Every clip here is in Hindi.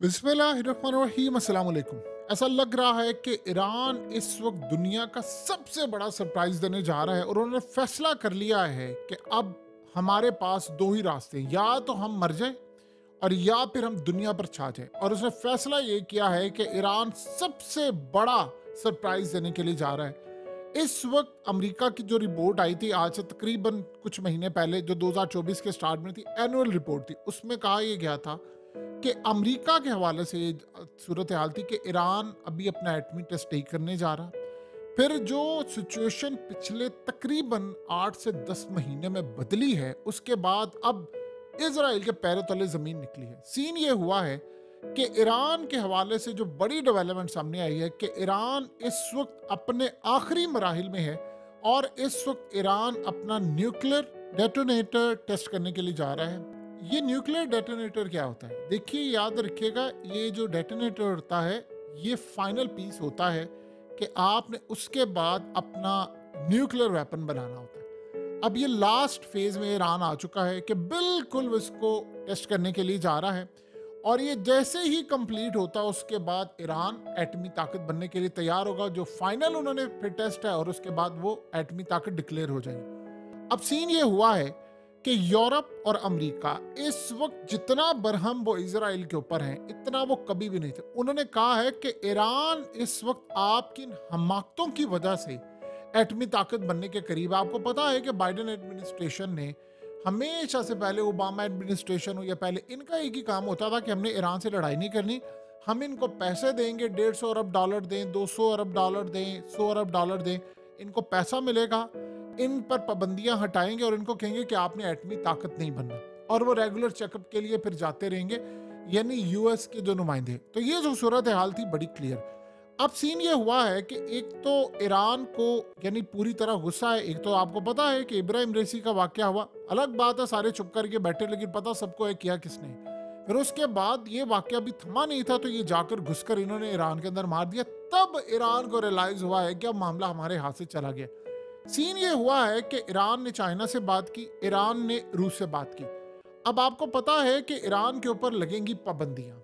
बिस्मिल्लाहिर्रहमानिर्रहीम, अस्सलाम वालेकुम। ऐसा लग रहा है कि ईरान इस वक्त दुनिया का सबसे बड़ा सरप्राइज देने जा रहा है और उन्होंने फैसला कर लिया है कि अब हमारे पास दो ही रास्ते हैं, या तो हम मर जाएं और या फिर हम दुनिया पर छा जाएं। और उसने फैसला ये किया है कि ईरान सबसे बड़ा सरप्राइज देने के लिए जा रहा है। इस वक्त अमेरिका की जो रिपोर्ट आई थी आज से तकरीबन कुछ महीने पहले, जो 2024 के स्टार्ट में थी, एनुअल रिपोर्ट थी, उसमें कहा यह गया था कि अमेरिका के हवाले से ये सूरत हाल थी कि ईरान अभी अपना एटमी टेस्ट नहीं करने जा रहा। फिर जो सिचुएशन पिछले तकरीबन 8 से 10 महीने में बदली है, उसके बाद अब इजराइल के पैरों तले जमीन निकली है। सीन ये हुआ है कि ईरान के हवाले से जो बड़ी डेवलपमेंट सामने आई है कि ईरान इस वक्त अपने आखिरी मराहिल में है और इस वक्त ईरान अपना न्यूक्लियर डेटोनेटर टेस्ट करने के लिए जा रहा है। ये न्यूक्लियर डेटोनेटर क्या होता है? देखिए, याद रखिएगा, ये जो डेटोनेटर होता है ये फाइनल पीस होता है कि आपने उसके बाद अपना न्यूक्लियर वेपन बनाना होता है। अब ये लास्ट फेज में ईरान आ चुका है कि बिल्कुल इसको टेस्ट करने के लिए जा रहा है और ये जैसे ही कंप्लीट होता है उसके बाद ईरान एटमी ताकत बनने के लिए तैयार होगा। जो फाइनल उन्होंने फिर टेस्ट है और उसके बाद वो एटमी ताकत डिक्लेयर हो जाएगी। अब सीन ये हुआ है कि यूरोप और अमेरिका इस वक्त जितना बरहम वो इजराइल के ऊपर हैं, इतना वो कभी भी नहीं थे। उन्होंने कहा है कि ईरान इस वक्त आपकी हमाकतों की वजह से एटमी ताकत बनने के करीब। आपको पता है कि बाइडेन एडमिनिस्ट्रेशन ने हमेशा से, पहले ओबामा एडमिनिस्ट्रेशन हो या पहले, इनका एक ही काम होता था कि हमने ईरान से लड़ाई नहीं करनी, हम इनको पैसे देंगे, 150 अरब डॉलर दें, 200 अरब डॉलर दें, 100 अरब डॉलर दें, इनको पैसा मिलेगा, इन पर पाबंदियां हटाएंगे और इनको कहेंगे कि आपने एटमी ताकत नहीं बनना, और वो रेगुलर चेकअप के लिए फिर जाते रहेंगे, यानी यूएस के जो नुमाइंदे। तो ये जो सूरत हाल थी बड़ी क्लियर। अब सीन ये हुआ है कि एक तो ईरान को यानी पूरी तरह गुस्सा है। एक तो आपको पता है कि इब्राहिम रेसी का वाकया हुआ, अलग बात है सारे चुप करके बैठे, लेकिन पता सबको है किया किसने। फिर उसके बाद ये वाकया भी थमा नहीं था, तो ये जाकर घुसकर इन्होंने ईरान के अंदर मार दिया। तब ईरान को रियलाइज हुआ है कि अब मामला हमारे हाथ से चला गया। सीन ये हुआ है कि ईरान ने चाइना से बात की, ईरान ने रूस से बात की। अब आपको पता है कि ईरान के ऊपर लगेंगी पाबंदियां।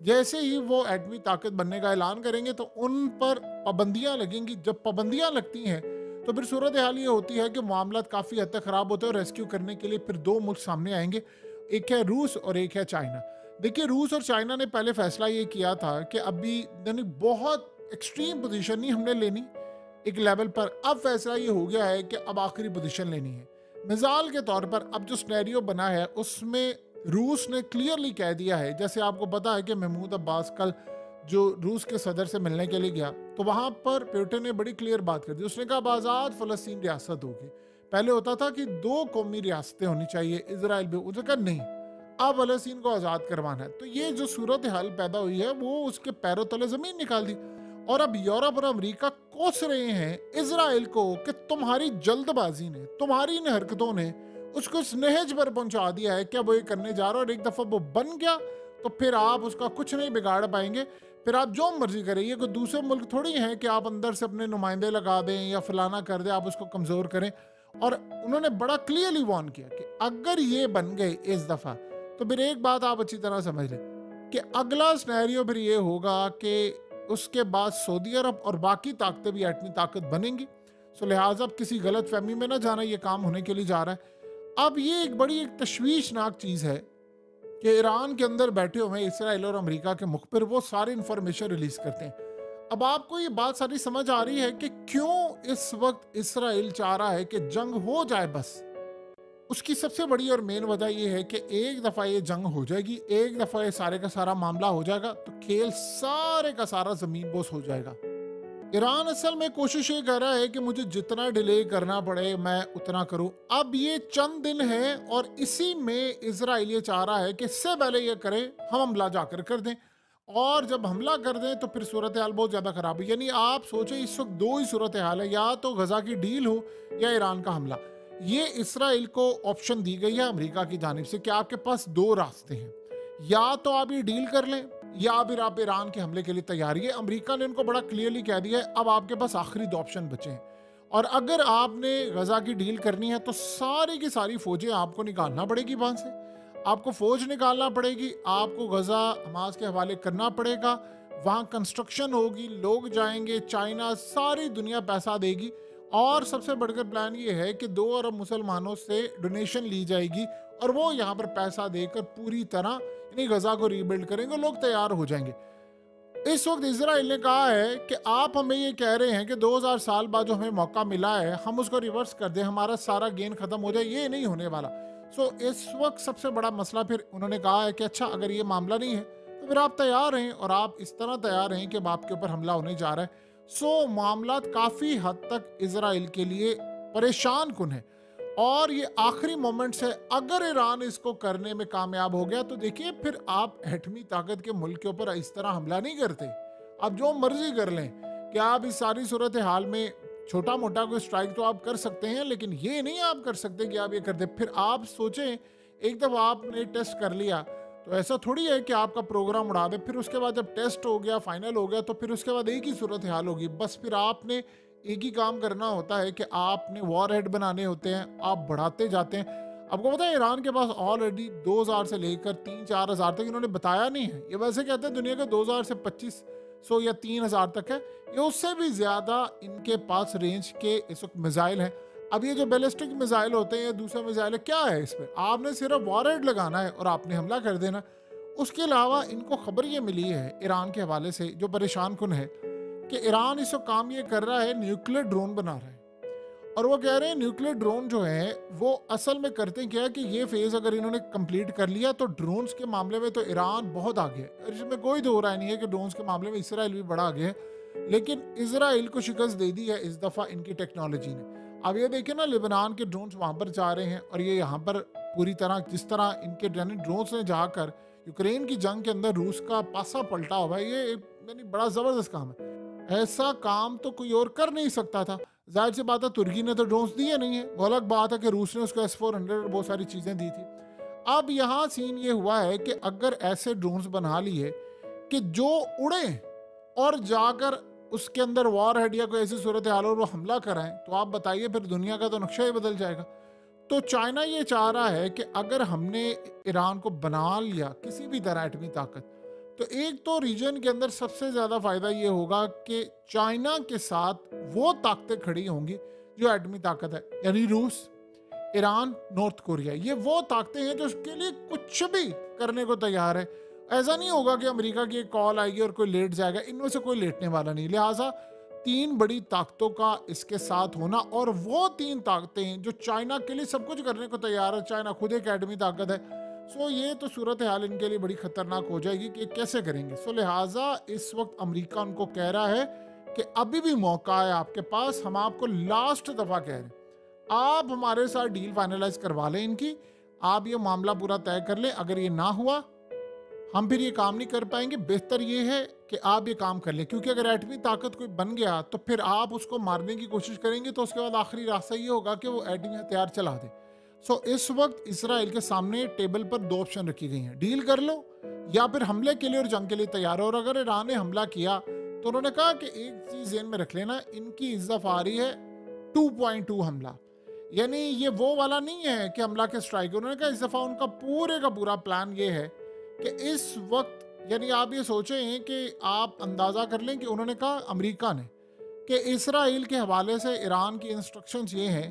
जैसे ही वो एटमी ताकत बनने का ऐलान करेंगे तो उन पर पाबंदियां लगेंगी। जब पाबंदियां लगती हैं तो फिर सूरत हाल ये होती है कि मामला काफ़ी हद तक ख़राब होते हैं और रेस्क्यू करने के लिए फिर दो मुल्क सामने आएंगे, एक है रूस और एक है चाइना। देखिए, रूस और चाइना ने पहले फैसला ये किया था कि अभी यानी बहुत एक्सट्रीम पोजीशन नहीं हमने लेनी एक लेवल पर। अब फैसला ये हो गया है कि अब आखिरी पोजीशन लेनी है। मिसाल के तौर पर अब जो सिनेरियो बना है उसमें रूस ने क्लियरली कह दिया है, जैसे आपको पता है कि महमूद अब्बास कल जो रूस के सदर से मिलने के लिए गया तो वहां पर पुतिन ने बड़ी क्लियर बात कर दी। उसने कहा अब आज़ाद फ़लस्तीन रियासत होगी। पहले होता था कि दो कौमी रियासतें होनी चाहिए, इसराइल भी, उसने कहा नहीं, अब फ़लस्तीन को आज़ाद करवाना है। तो ये जो सूरत हाल पैदा हुई है वो उसके पैरों तले ज़मीन निकाल दी। और अब यूरोप और अमेरिका कोस रहे हैं इसराइल को कि तुम्हारी जल्दबाजी ने, तुम्हारी इन हरकतों ने उसको इस नहज पर पहुंचा दिया है कि वो ये करने जा रहा है और एक दफा वो बन गया तो फिर आप उसका कुछ नहीं बिगाड़ पाएंगे। फिर आप जो मर्जी करें, ये कोई दूसरे मुल्क थोड़ी है कि आप अंदर से अपने नुमाइंदे लगा दें या फलाना कर दें, आप उसको कमजोर करें। और उन्होंने बड़ा क्लियरली वार्न किया कि अगर ये बन गए इस दफा तो फिर एक बात आप अच्छी तरह समझ लें कि अगला सिनेरियो फिर ये होगा कि उसके बाद सऊदी अरब और बाकी ताकतें भी एटमी ताकत बनेंगी। सो लिहाजा किसी गलत फहमी में ना जाना, ये काम होने के लिए जा रहा है। अब ये एक बड़ी एक तशवीशनाक चीज़ है कि ईरान के अंदर बैठे हुए इसराइल और अमेरिका के मुखबिर वो सारी इंफॉर्मेशन रिलीज करते हैं। अब आपको ये बात सारी समझ आ रही है कि क्यों इस वक्त इसराइल चाह रहा है कि जंग हो जाए बस। उसकी सबसे बड़ी और मेन वजह यह है कि एक दफ़ा ये जंग हो जाएगी, एक दफ़ा ये सारे का सारा मामला हो जाएगा तो खेल सारे का सारा ज़मीन बोस हो जाएगा। ईरान असल में कोशिश ये कर रहा है कि मुझे जितना डिले करना पड़े मैं उतना करूं। अब ये चंद दिन है और इसी में इजराइल ये चाह रहा है कि इससे पहले ये करें हम हमला जाकर कर दें, और जब हमला कर दें तो फिर सूरत हाल बहुत ज़्यादा ख़राब है। यानी आप सोचें इस वक्त दो ही सूरत हाल है, या तो गजा की डील हो या ईरान का हमला। ये इसराइल को ऑप्शन दी गई है अमेरिका की जानिब से कि आपके पास दो रास्ते हैं, या तो आप ये डील कर लें या फिर आप ईरान के हमले के लिए तैयार है। अमेरिका ने उनको बड़ा क्लियरली कह दिया है अब आपके पास आखिरी दो ऑप्शन बचे हैं, और अगर आपने गजा की डील करनी है तो सारी की सारी फौजें आपको निकालना पड़ेगी वहां से। आपको फौज निकालना पड़ेगी, आपको गजा हमास के हवाले करना पड़ेगा, वहाँ कंस्ट्रक्शन होगी, लोग जाएंगे, चाइना सारी दुनिया पैसा देगी। और सबसे बढ़कर प्लान ये है कि 2 अरब मुसलमानों से डोनेशन ली जाएगी और वो यहाँ पर पैसा देकर पूरी तरह यानी गजा को रीबिल्ड करेंगे, लोग तैयार हो जाएंगे। इस वक्त इजराइल ने कहा है कि आप हमें ये कह रहे हैं कि 2000 साल बाद जो हमें मौका मिला है हम उसको रिवर्स कर दें, हमारा सारा गेन खत्म हो जाए, ये नहीं होने वाला। इस वक्त सबसे बड़ा मसला फिर उन्होंने कहा है कि अच्छा अगर ये मामला नहीं है तो फिर आप तैयार हैं और आप इस तरह तैयार हैं कि अब आपके ऊपर हमला होने जा रहा है। मामला काफ़ी हद तक इजराइल के लिए परेशान कुन है और ये आखिरी मोमेंट्स है। अगर ईरान इसको करने में कामयाब हो गया तो देखिए फिर आप एटमी ताकत के मुल्क के ऊपर इस तरह हमला नहीं करते, आप जो मर्जी कर लें कि आप इस सारी सूरत हाल में छोटा मोटा कोई स्ट्राइक तो आप कर सकते हैं, लेकिन ये नहीं आप कर सकते कि आप ये कर दे। फिर आप सोचें एक दफ़ा आपने टेस्ट कर लिया तो ऐसा थोड़ी है कि आपका प्रोग्राम उड़ा दे, फिर उसके बाद जब टेस्ट हो गया फाइनल हो गया तो फिर उसके बाद एक ही सूरत हाल होगी। बस फिर आपने एक ही काम करना होता है कि आपने वॉर हेड बनाने होते हैं, आप बढ़ाते जाते हैं। आपको पता है ईरान के पास ऑलरेडी 2000 से लेकर 3-4 हज़ार तक इन्होंने बताया नहीं है, ये वैसे कहते हैं दुनिया के 2000 से 2500 या 3000 तक है, ये उससे भी ज़्यादा इनके पास रेंज के इस वक्त मिसाइल हैं। अब ये जो बैलिस्टिक मिसाइल होते हैं या दूसरा मिसाइल है, क्या है इस पर? आपने सिर्फ वॉर हेड लगाना है और आपने हमला कर देना। उसके अलावा इनको खबर ये मिली है ईरान के हवाले से जो परेशान कुन है कि ईरान इस वक्त काम ये कर रहा है, न्यूक्लियर ड्रोन बना रहा है। और वो कह रहे हैं न्यूक्लियर ड्रोन जो है वो असल में करते क्या है कि ये फेज़ अगर इन्होंने कंप्लीट कर लिया तो ड्रोन्स के मामले में तो ईरान बहुत आगे है। और इसमें कोई दो राय नहीं है कि ड्रोन्स के मामले में इसराइल भी बड़ा आगे है, लेकिन इसराइल को शिकस्त दे दी है इस दफ़ा इनकी टेक्नोलॉजी ने। अब ये देखिए ना, लेबनान के ड्रोन्स वहाँ पर जा रहे हैं और ये यहाँ पर पूरी तरह जिस तरह इनके ड्रोन्स ने जाकर यूक्रेन की जंग के अंदर रूस का पासा पलटा हुआ है, ये यानी बड़ा ज़बरदस्त काम है। ऐसा काम तो कोई और कर नहीं सकता था। जाहिर सी बात है तुर्की ने तो ड्रोन्स दिए नहीं है, वो अलग बात है कि रूस ने उसको S-400 और बहुत सारी चीज़ें दी थी। अब यहाँ सीन ये हुआ है कि अगर ऐसे ड्रोन्स बना लिए कि जो उड़े और जाकर उसके अंदर वॉर हेड या कोई ऐसी सूरत हाल और वो हमला कराएं, तो आप बताइए फिर दुनिया का तो नक्शा ही बदल जाएगा। तो चाइना ये चाह रहा है कि अगर हमने ईरान को बना लिया किसी भी तरह एटमी ताकत, तो एक तो रीजन के अंदर सबसे ज़्यादा फ़ायदा ये होगा कि चाइना के साथ वो ताकतें खड़ी होंगी जो एटमी ताकत है, यानी रूस, ईरान, नॉर्थ कोरिया। ये वो ताकतें हैं जो उसके लिए कुछ भी करने को तैयार है। ऐसा नहीं होगा कि अमेरिका की एक कॉल आएगी और कोई लेट जाएगा, इनमें से कोई लेटने वाला नहीं। लिहाजा 3 बड़ी ताकतों का इसके साथ होना, और वो 3 ताकतें हैं जो चाइना के लिए सब कुछ करने को तैयार है। चाइना खुद एक एटमी ताकत है। ये तो सूरत हाल इनके लिए बड़ी खतरनाक हो जाएगी कि कैसे करेंगे। लिहाजा इस वक्त अमेरिका उनको कह रहा है कि अभी भी मौका है आपके पास, हम आपको लास्ट दफ़ा कह रहे हैं आप हमारे साथ डील फाइनलाइज करवा लें इनकी, आप ये मामला पूरा तय कर लें। अगर ये ना हुआ हम फिर ये काम नहीं कर पाएंगे। बेहतर ये है कि आप ये काम कर लें, क्योंकि अगर एटमी ताकत कोई बन गया तो फिर आप उसको मारने की कोशिश करेंगे तो उसके बाद आखिरी रास्ता ये होगा कि वो एटमी हथियार चला दे। इस वक्त इसराइल के सामने टेबल पर 2 ऑप्शन रखी गई हैं, डील कर लो या फिर हमले के लिए और जंग के लिए तैयार हो। और अगर ईरान ने हमला किया तो उन्होंने कहा कि एक चीज़ ज़हन में रख लेना, इनकी इस दफ़ा आ रही है 2.2 हमला, यानी ये वो वाला नहीं है कि हमला के स्ट्राइक। उन्होंने कहा इस दफ़ा उनका पूरे का पूरा प्लान ये है कि इस वक्त, यानी आप ये सोचें कि आप अंदाज़ा कर लें कि उन्होंने कहा अमेरिका ने कि इसराइल के हवाले से ईरान की इंस्ट्रक्शंस ये हैं,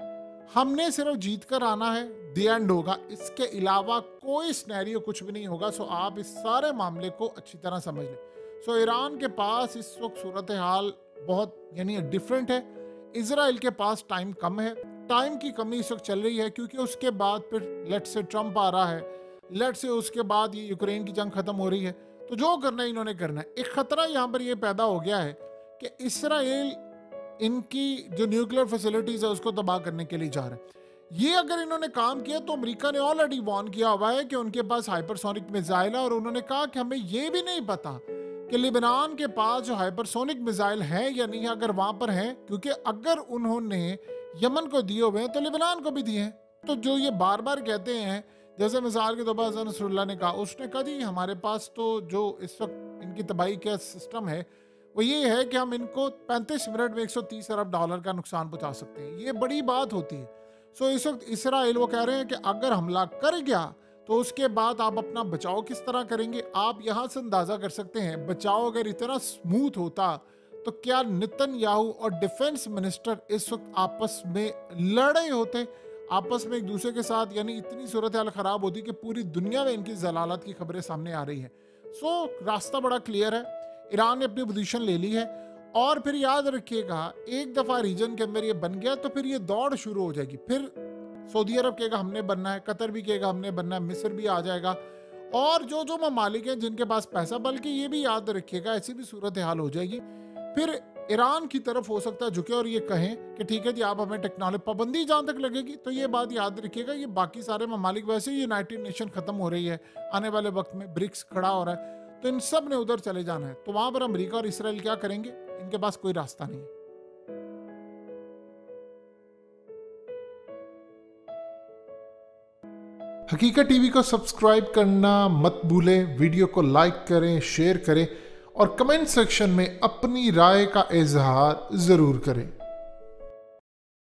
हमने सिर्फ जीत कर आना है, दी एंड होगा, इसके अलावा कोई स्नैरियो कुछ भी नहीं होगा। आप इस सारे मामले को अच्छी तरह समझ लें। ईरान के पास इस वक्त सूरत हाल बहुत यानी डिफरेंट है। इसराइल के पास टाइम कम है, टाइम की कमी इस वक्त चल रही है, क्योंकि उसके बाद फिर लेट से ट्रंप आ रहा है, लेट से उसके बाद ये यूक्रेन की जंग खत्म हो रही है। तो जो करना है इन्होंने करना है। एक खतरा यहाँ पर ये पैदा हो गया है कि इसराइल इनकी जो न्यूक्लियर फैसिलिटीज है उसको तबाह करने के लिए जा रहे हैं। ये अगर इन्होंने काम किया तो अमेरिका ने ऑलरेडी वार्न किया हुआ है कि उनके पास हाइपरसोनिक मिसाइल है, और उन्होंने कहा कि हमें ये भी नहीं पता कि लेबनान के पास जो हाइपरसोनिक मिसाइल है या नहीं है, अगर वहां पर है, क्योंकि अगर उन्होंने यमन को दिए हुए हैं तो लेबनान को भी दिए हैं। तो जो ये बार बार कहते हैं, जैसे मिसाल के तौर पर हसन नसरुल्लाह ने कहा, उसने कहा जी हमारे पास तो जो इस वक्त इनकी तबाही का सिस्टम है वो ये है कि हम इनको 35 मिनट में 130 अरब डॉलर का नुकसान पहुंचा सकते हैं। ये बड़ी बात होती है। इस वक्त इसराइल वो कह रहे हैं कि अगर हमला कर गया तो उसके बाद आप अपना बचाव किस तरह करेंगे? आप यहाँ से अंदाजा कर सकते हैं, बचाव अगर इतना स्मूथ होता तो क्या नेतन्याहू और डिफेंस मिनिस्टर इस वक्त आपस में लड़े होते, आपस में एक दूसरे के साथ, यानी इतनी सूरत हाल खराब होती कि पूरी दुनिया में इनकी जलालत की खबरें सामने आ रही है। सो रास्ता बड़ा क्लियर है, ईरान ने अपनी पोजीशन ले ली है। और फिर याद रखिएगा, एक दफा रीजन के अंदर ये बन गया तो फिर ये दौड़ शुरू हो जाएगी। फिर सऊदी अरब कहेगा हमने बनना है, कतर भी कहेगा हमने बनना है, मिस्र भी आ जाएगा, और जो जो ममालिक हैं जिनके पास पैसा, बल्कि ये भी याद रखिएगा ऐसी भी सूरत हाल हो जाएगी, फिर ईरान की तरफ हो सकता है झुके और ये कहें कि ठीक है जी आप हमें टेक्नोलॉजी पाबंदी जहां तक लगेगी। तो ये बात याद रखिएगा, ये बाकी सारे ममालिक, वैसे ही यूनाइटेड नेशन खत्म हो रही है आने वाले वक्त में, ब्रिक्स खड़ा हो रहा है, तो इन सब ने उधर चले जाना है। तो वहां पर अमेरिका और इसराइल क्या करेंगे? इनके पास कोई रास्ता नहीं है। हकीकत टीवी को सब्सक्राइब करना मत भूलें, वीडियो को लाइक करें, शेयर करें और कमेंट सेक्शन में अपनी राय का इजहार जरूर करें।